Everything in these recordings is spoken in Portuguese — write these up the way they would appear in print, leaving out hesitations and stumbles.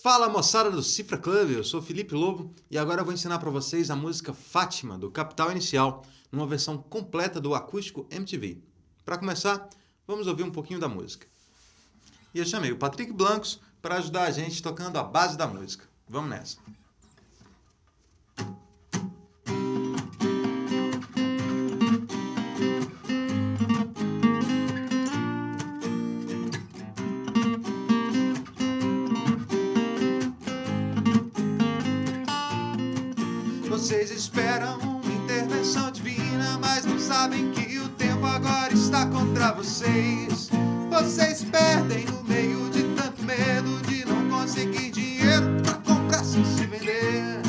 Fala moçada do Cifra Club, eu sou Felipe Lobo e agora eu vou ensinar para vocês a música Fátima, do Capital Inicial, numa versão completa do Acústico MTV. Para começar, vamos ouvir um pouquinho da música. E eu chamei o Patrick Blancos para ajudar a gente tocando a base da música. Vamos nessa! Vocês esperam uma intervenção divina, mas não sabem que o tempo agora está contra vocês. Vocês perdem no meio de tanto medo de não conseguir dinheiro pra comprar sem se vender.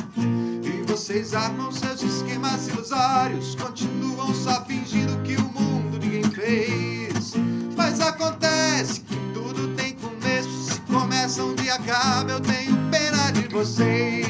E vocês armam seus esquemas ilusórios, continuam só fingindo que o mundo ninguém fez. Mas acontece que tudo tem começo, se começa um dia acaba, eu tenho pena de vocês.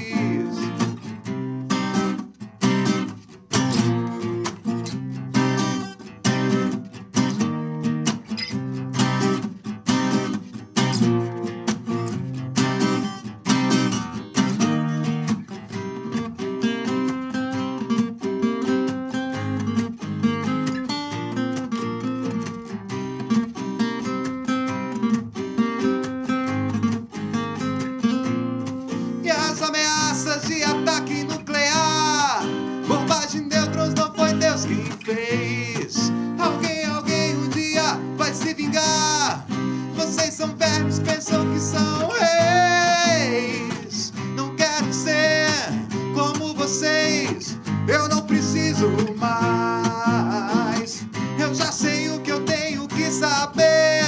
De ataque nuclear, bombagem de nêutrons, não foi Deus quem fez. Alguém um dia vai se vingar. Vocês são vermes, pensam que são reis. Não quero ser como vocês, eu não preciso mais. Eu já sei o que eu tenho que saber.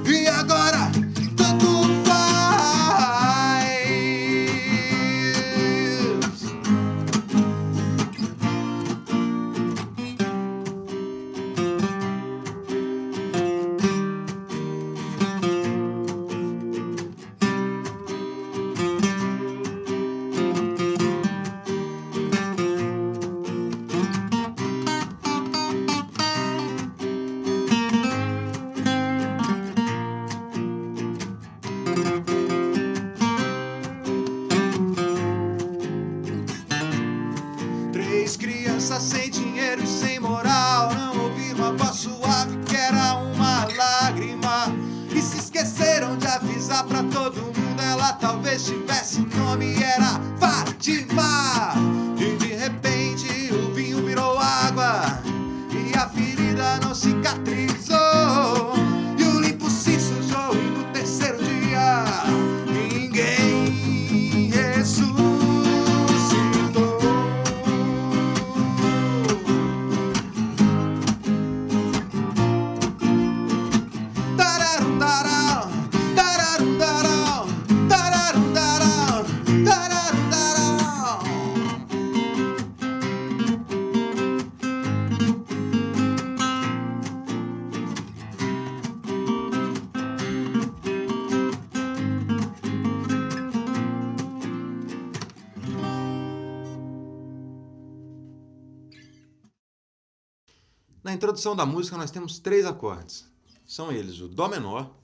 E agora tanto crianças sem dinheiro e sem moral não ouviram uma voz suave que era uma lágrima e se esqueceram de avisar pra todo mundo. Ela talvez tivesse nome, era Fátima. E de repente o vinho virou água e a ferida não cicatrizou e o limpo se sujou e no terceiro dia ninguém ressuscitou. Na introdução da música nós temos 3 acordes. São eles o Dó menor,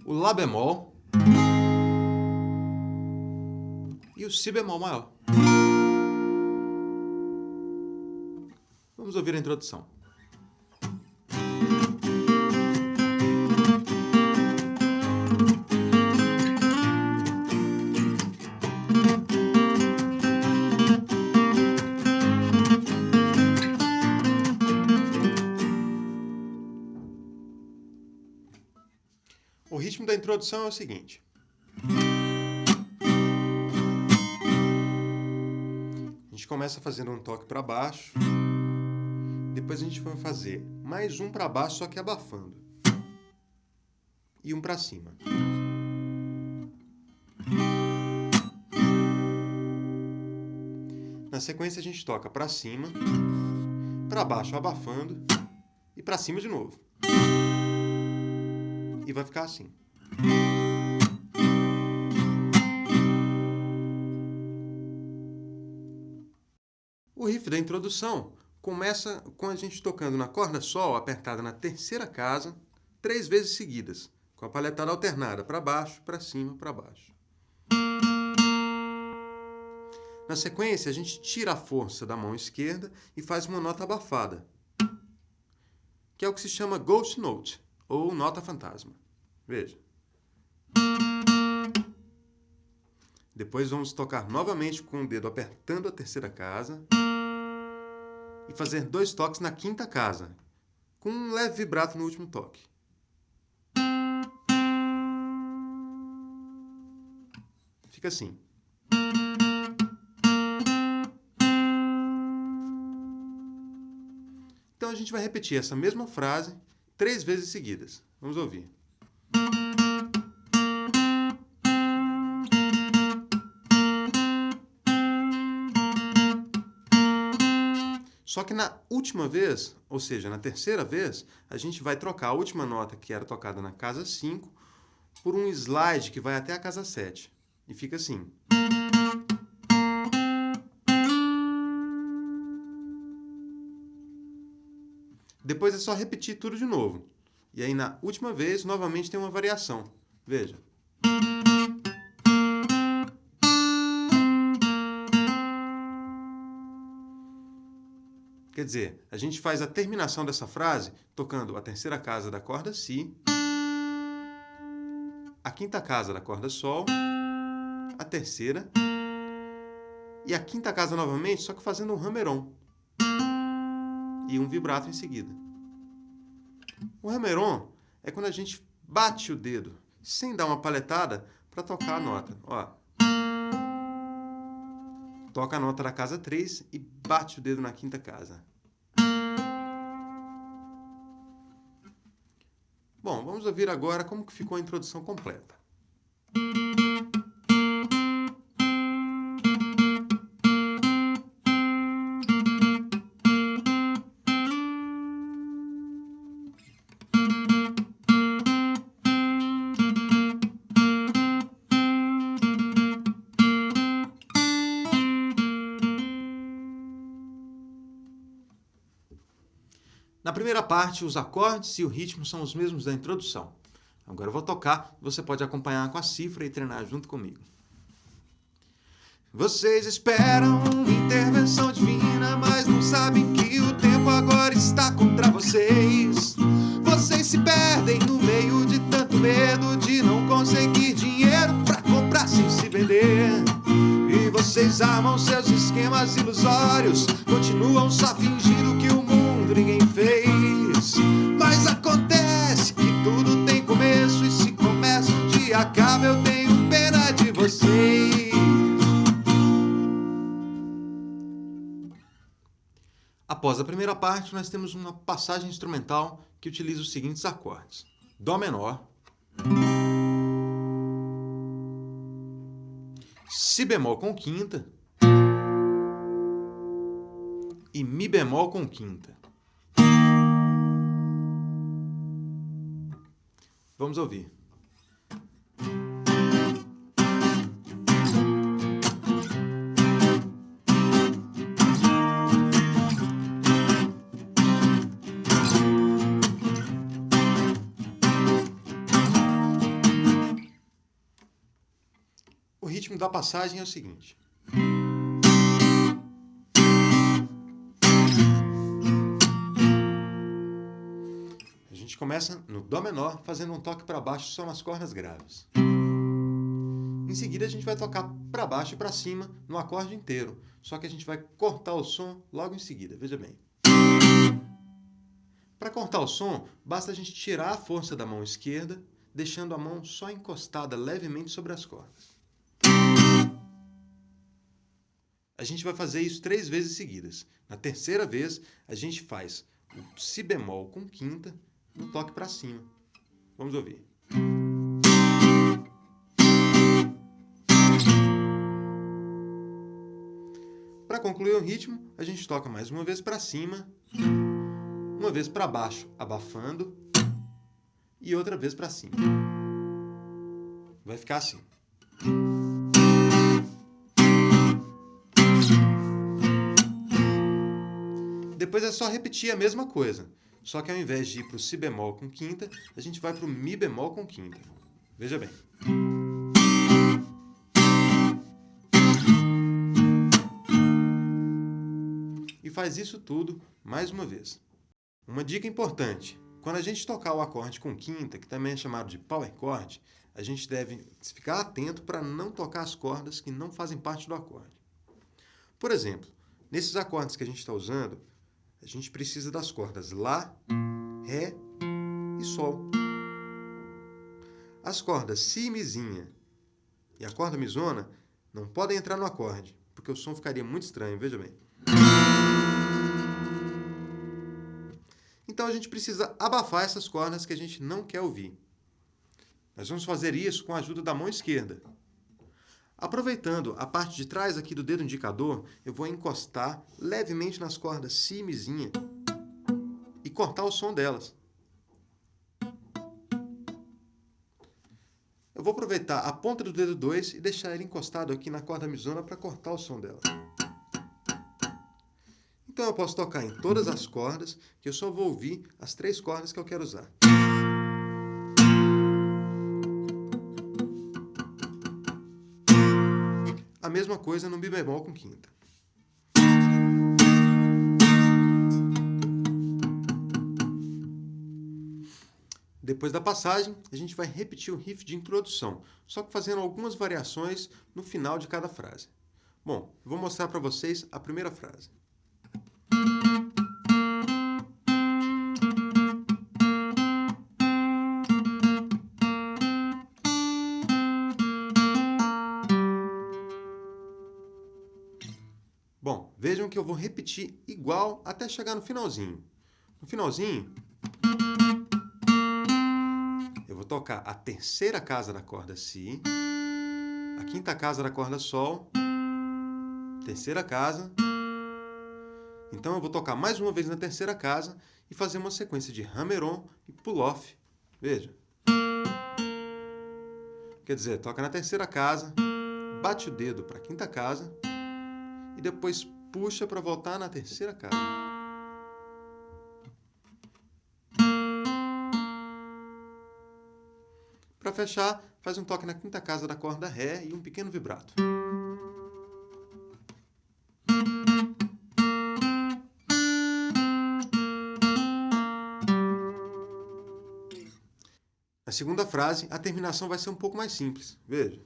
o Lá bemol e o Si bemol maior. Vamos ouvir a introdução. O ritmo da introdução é o seguinte. A gente começa fazendo um toque para baixo, depois a gente vai fazer mais um para baixo, só que abafando, e um para cima. Na sequência a gente toca para cima, para baixo abafando e para cima de novo. E vai ficar assim. O riff da introdução começa com a gente tocando na corda sol apertada na terceira casa 3 vezes seguidas, com a paletada alternada, para baixo, para cima, para baixo. Na sequência, a gente tira a força da mão esquerda e faz uma nota abafada, que é o que se chama ghost note, ou nota fantasma. Veja. Depois vamos tocar novamente com o dedo apertando a terceira casa e fazer 2 toques na quinta casa, com um leve vibrato no último toque. Fica assim. Então a gente vai repetir essa mesma frase 3 vezes seguidas. Vamos ouvir. Só que na última vez, ou seja, na terceira vez, a gente vai trocar a última nota que era tocada na casa 5 por um slide que vai até a casa 7. E fica assim. Depois é só repetir tudo de novo. E aí na última vez, novamente tem uma variação. Veja. Quer dizer, a gente faz a terminação dessa frase tocando a terceira casa da corda Si, a quinta casa da corda Sol, a terceira, e a quinta casa novamente, só que fazendo um hammer-on e um vibrato em seguida. O hammer-on é quando a gente bate o dedo, sem dar uma paletada, para tocar a nota. Ó. Toca a nota da casa 3 e bate o dedo na quinta casa. Bom, vamos ouvir agora como que ficou a introdução completa. Na primeira parte, os acordes e o ritmo são os mesmos da introdução. Agora eu vou tocar, você pode acompanhar com a cifra e treinar junto comigo. Vocês esperam intervenção divina, mas não sabem que o tempo agora está contra vocês. Vocês se perdem no meio de tanto medo de não conseguir dinheiro pra comprar sem se vender. E vocês armam seus esquemas ilusórios, continuam só fingindo que o mundo ninguém fez. Mas acontece que tudo tem começo, e se começa um dia acaba, eu tenho pena de vocês. Após a primeira parte, nós temos uma passagem instrumental que utiliza os seguintes acordes: Dó menor, Si bemol com quinta e Mi bemol com quinta. Vamos ouvir. O ritmo da passagem é o seguinte. A gente começa no Dó menor, fazendo um toque para baixo só nas cordas graves. Em seguida, a gente vai tocar para baixo e para cima no acorde inteiro, só que a gente vai cortar o som logo em seguida, veja bem. Para cortar o som, basta a gente tirar a força da mão esquerda, deixando a mão só encostada levemente sobre as cordas. A gente vai fazer isso 3 vezes seguidas. Na terceira vez, a gente faz o Si bemol com quinta no toque para cima. Vamos ouvir. Para concluir o ritmo, a gente toca mais uma vez para cima, uma vez para baixo, abafando, e outra vez para cima. Vai ficar assim. Depois é só repetir a mesma coisa, só que ao invés de ir para o si bemol com quinta, a gente vai para o mi bemol com quinta. Veja bem. E faz isso tudo mais uma vez. Uma dica importante: quando a gente tocar o acorde com quinta, que também é chamado de power chord, a gente deve ficar atento para não tocar as cordas que não fazem parte do acorde. Por exemplo, nesses acordes que a gente está usando, a gente precisa das cordas Lá, Ré e Sol. As cordas Si e Mizinha e a corda Mizona não podem entrar no acorde, porque o som ficaria muito estranho, veja bem. Então a gente precisa abafar essas cordas que a gente não quer ouvir. Nós vamos fazer isso com a ajuda da mão esquerda. Aproveitando a parte de trás aqui do dedo indicador, eu vou encostar levemente nas cordas Si e Mizinha e cortar o som delas. Eu vou aproveitar a ponta do dedo 2 e deixar ele encostado aqui na corda Mizona para cortar o som dela. Então eu posso tocar em todas as cordas, que eu só vou ouvir as 3 cordas que eu quero usar. A mesma coisa no Mi bemol com quinta. Depois da passagem, a gente vai repetir o riff de introdução, só que fazendo algumas variações no final de cada frase. Bom, eu vou mostrar para vocês a primeira frase. Bom, vejam que eu vou repetir igual até chegar no finalzinho. No finalzinho, eu vou tocar a terceira casa da corda Si, a quinta casa da corda Sol, terceira casa. Então eu vou tocar mais uma vez na terceira casa e fazer uma sequência de hammer-on e pull-off. Veja. Quer dizer, toca na terceira casa, bate o dedo para a quinta casa e depois puxa para voltar na terceira casa. Para fechar, faz um toque na quinta casa da corda Ré e um pequeno vibrato. Na segunda frase, a terminação vai ser um pouco mais simples. Veja.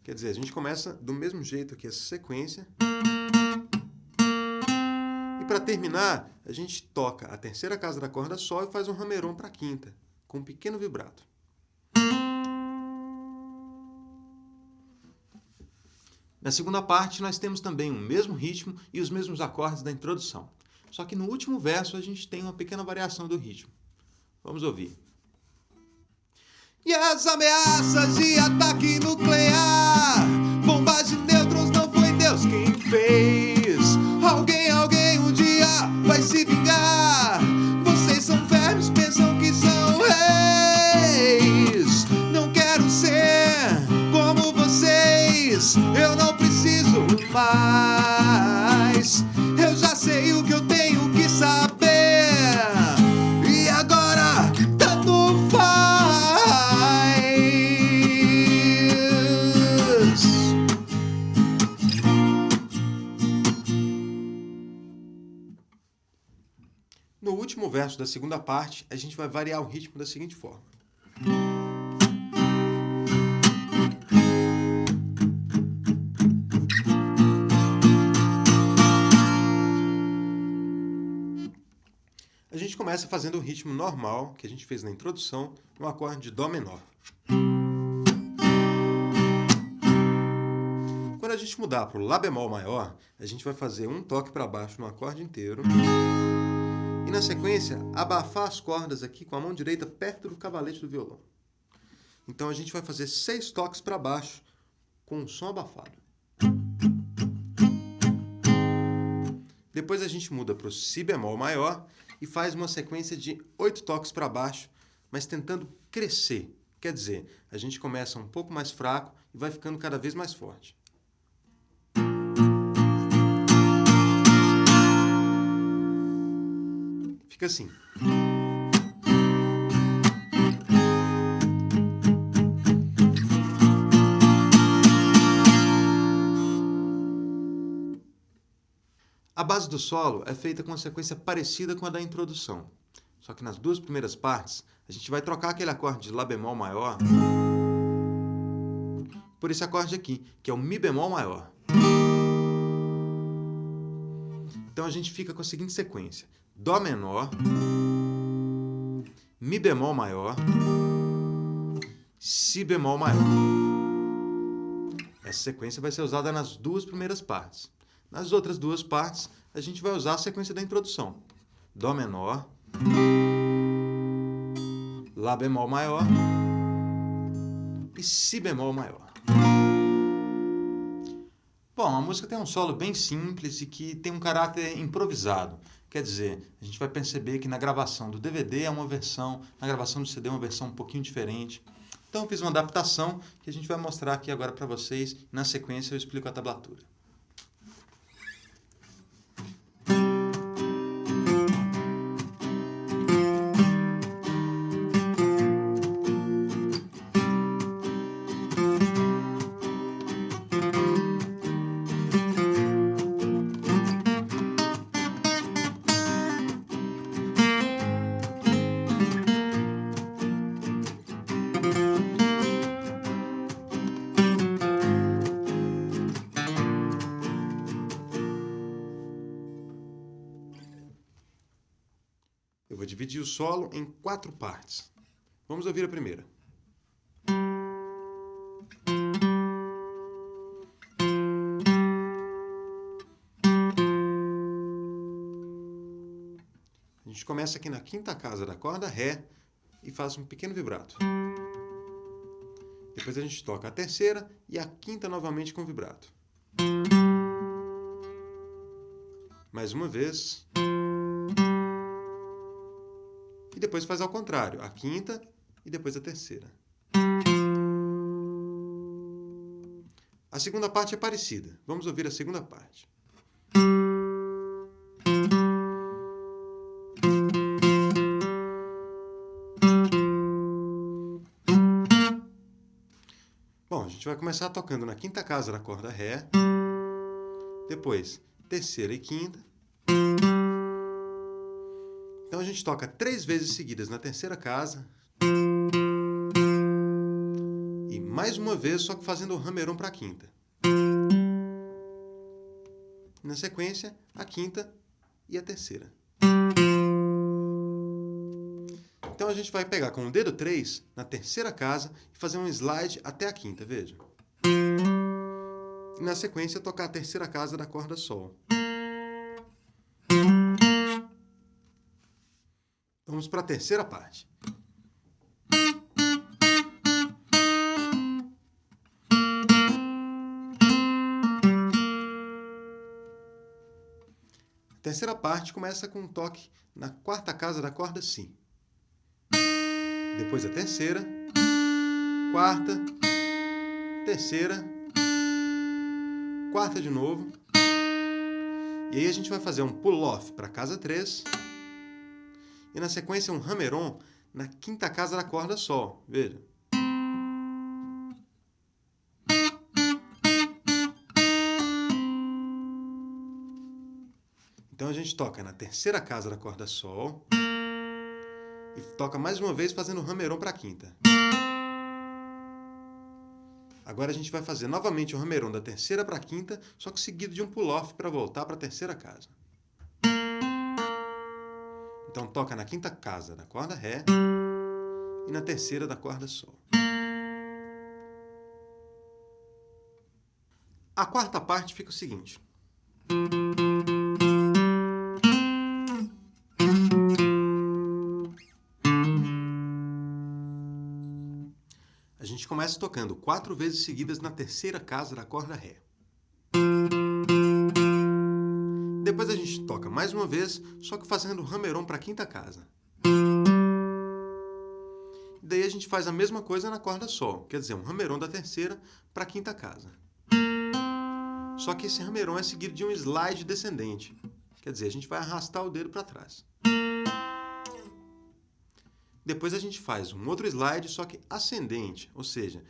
Quer dizer, a gente começa do mesmo jeito aqui essa sequência. E para terminar, a gente toca a terceira casa da corda Sol e faz um hammer-on para a quinta, com um pequeno vibrato. Na segunda parte, nós temos também o mesmo ritmo e os mesmos acordes da introdução. Só que no último verso a gente tem uma pequena variação do ritmo. Vamos ouvir. E as ameaças de ataque nuclear, bombas de nêutrons, não foi Deus quem fez. Alguém um dia vai se vingar. Vocês são vermes, pensam que são reis. Não quero ser como vocês, eu não preciso mais. Eu já sei o que eu tenho que saber. E agora tanto faz. No último verso da segunda parte, a gente vai variar o ritmo da seguinte forma. A gente começa fazendo o ritmo normal, que a gente fez na introdução, no acorde de Dó menor. Quando a gente mudar para o Lá bemol maior, a gente vai fazer um toque para baixo no acorde inteiro. E na sequência, abafar as cordas aqui com a mão direita perto do cavalete do violão. Então a gente vai fazer 6 toques para baixo com o som abafado. Depois a gente muda para o Si bemol maior e faz uma sequência de 8 toques para baixo, mas tentando crescer. Quer dizer, a gente começa um pouco mais fraco e vai ficando cada vez mais forte. Fica assim. A base do solo é feita com uma sequência parecida com a da introdução. Só que nas duas primeiras partes, a gente vai trocar aquele acorde de Lá bemol maior por esse acorde aqui, que é o Mi bemol maior. Então a gente fica com a seguinte sequência: Dó menor, Mi bemol maior, Si bemol maior. Essa sequência vai ser usada nas duas primeiras partes. Nas outras duas partes, a gente vai usar a sequência da introdução. Dó menor, Lá bemol maior e Si bemol maior. Bom, a música tem um solo bem simples e que tem um caráter improvisado. Quer dizer, a gente vai perceber que na gravação do DVD é uma versão, na gravação do CD é uma versão um pouquinho diferente. Então eu fiz uma adaptação que a gente vai mostrar aqui agora para vocês. Na sequência eu explico a tablatura. Eu vou dividir o solo em 4 partes. Vamos ouvir a primeira. A gente começa aqui na quinta casa da corda Ré e faz um pequeno vibrato. Depois a gente toca a terceira e a quinta novamente com vibrato. Mais uma vez. E depois faz ao contrário, a quinta e depois a terceira. A segunda parte é parecida. Vamos ouvir a segunda parte. Bom, a gente vai começar tocando na quinta casa da corda Ré, depois terceira e quinta. Então a gente toca 3 vezes seguidas na terceira casa e mais uma vez, só que fazendo o hammer-on para a quinta. Na sequência, a quinta e a terceira. Então a gente vai pegar com o dedo 3 na terceira casa e fazer um slide até a quinta, veja. E na sequência tocar a terceira casa da corda Sol. Vamos para a terceira parte. A terceira parte começa com um toque na quarta casa da corda Si. Depois a terceira, quarta, terceira, quarta de novo. E aí a gente vai fazer um pull-off para a casa 3. E na sequência um hammer-on na quinta casa da corda Sol. Veja. Então a gente toca na terceira casa da corda Sol e toca mais uma vez fazendo o hammer-on para a quinta. Agora a gente vai fazer novamente o hammer-on da terceira para a quinta, só que seguido de um pull-off para voltar para a terceira casa. Então toca na quinta casa da corda Ré e na terceira da corda Sol. A quarta parte fica o seguinte. A gente começa tocando 4 vezes seguidas na terceira casa da corda Ré. Depois a gente toca mais uma vez, só que fazendo o hammer-on para a quinta casa. Daí a gente faz a mesma coisa na corda Sol, quer dizer, um hammer-on da terceira para a quinta casa. Só que esse hammer-on é seguido de um slide descendente, quer dizer, a gente vai arrastar o dedo para trás. Depois a gente faz um outro slide, só que ascendente, ou seja,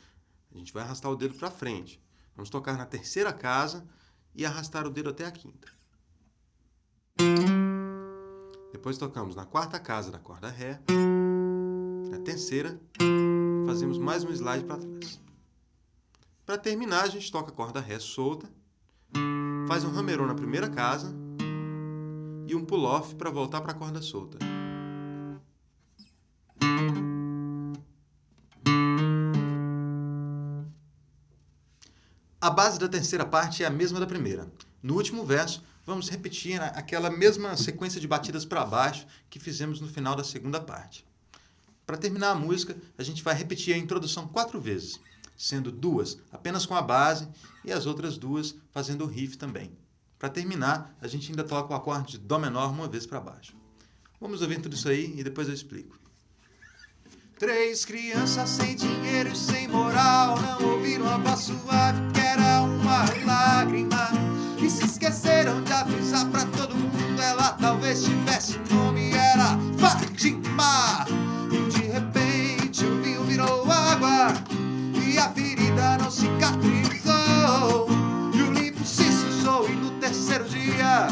a gente vai arrastar o dedo para frente. Vamos tocar na terceira casa e arrastar o dedo até a quinta. Depois tocamos na quarta casa da corda Ré, na terceira, fazemos mais um slide para trás. Para terminar, a gente toca a corda Ré solta, faz um hammer-on na primeira casa e um pull-off para voltar para a corda solta. A base da terceira parte é a mesma da primeira. No último verso, vamos repetir aquela mesma sequência de batidas para baixo que fizemos no final da segunda parte. Para terminar a música, a gente vai repetir a introdução 4 vezes, sendo 2 apenas com a base e as outras 2 fazendo o riff também. Para terminar, a gente ainda toca o acorde de Dó menor uma vez para baixo. Vamos ouvir tudo isso aí e depois eu explico. 3 crianças sem dinheiro e sem moral não ouviram a voz suave que era uma lágrima e se esqueceram de avisar pra todo mundo. Ela talvez tivesse nome, era Fátima. E de repente o vinho virou água e a ferida não cicatrizou e o limpo se sujou e no terceiro dia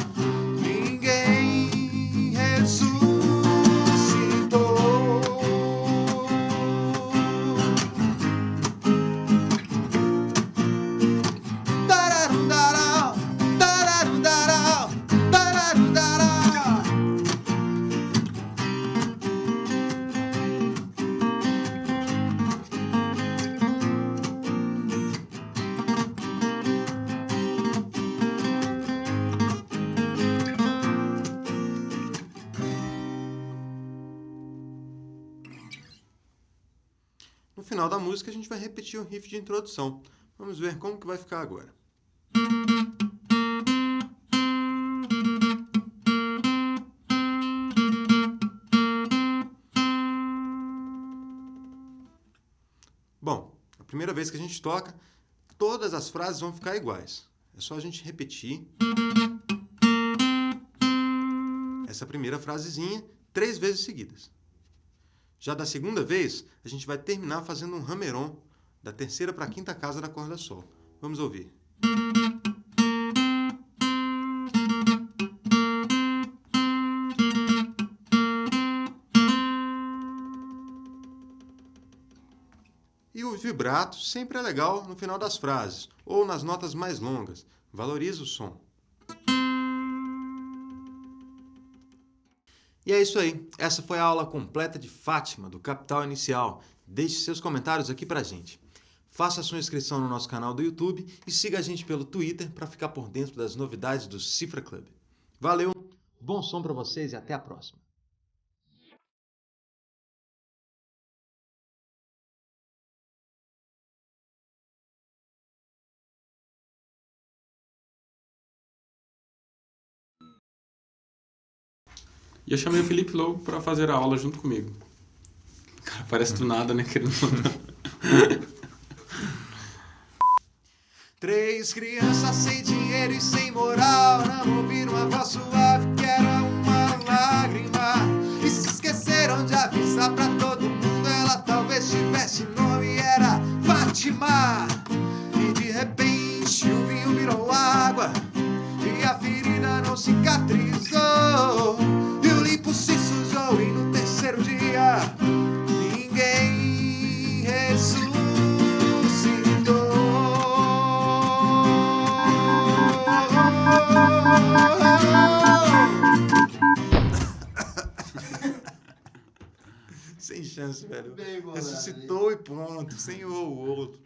ninguém ressuscitou. No final da música, a gente vai repetir o riff de introdução. Vamos ver como que vai ficar agora. Bom, a primeira vez que a gente toca, todas as frases vão ficar iguais. É só a gente repetir essa primeira frasezinha 3 vezes seguidas. Já da segunda vez, a gente vai terminar fazendo um hammer-on da terceira para a quinta casa da corda Sol. Vamos ouvir. E o vibrato sempre é legal no final das frases, ou nas notas mais longas. Valoriza o som. E é isso aí. Essa foi a aula completa de Fátima, do Capital Inicial. Deixe seus comentários aqui pra gente. Faça a sua inscrição no nosso canal do YouTube e siga a gente pelo Twitter para ficar por dentro das novidades do Cifra Club. Valeu, bom som para vocês e até a próxima. E eu chamei o Felipe Lobo pra fazer a aula junto comigo. Cara, parece do nada, né? Querendo mandar. 3 crianças sem dinheiro e sem moral não ouviram a voz suave que era uma lágrima e se esqueceram de avisar pra todo mundo. Ela talvez tivesse nome, era Fátima. E de repente o vinho virou água e a ferida não cicatrizou e o limpo se sujou e no terceiro dia ninguém ressuscitou. Sem chance, velho. Ressuscitou e pronto, sem o outro.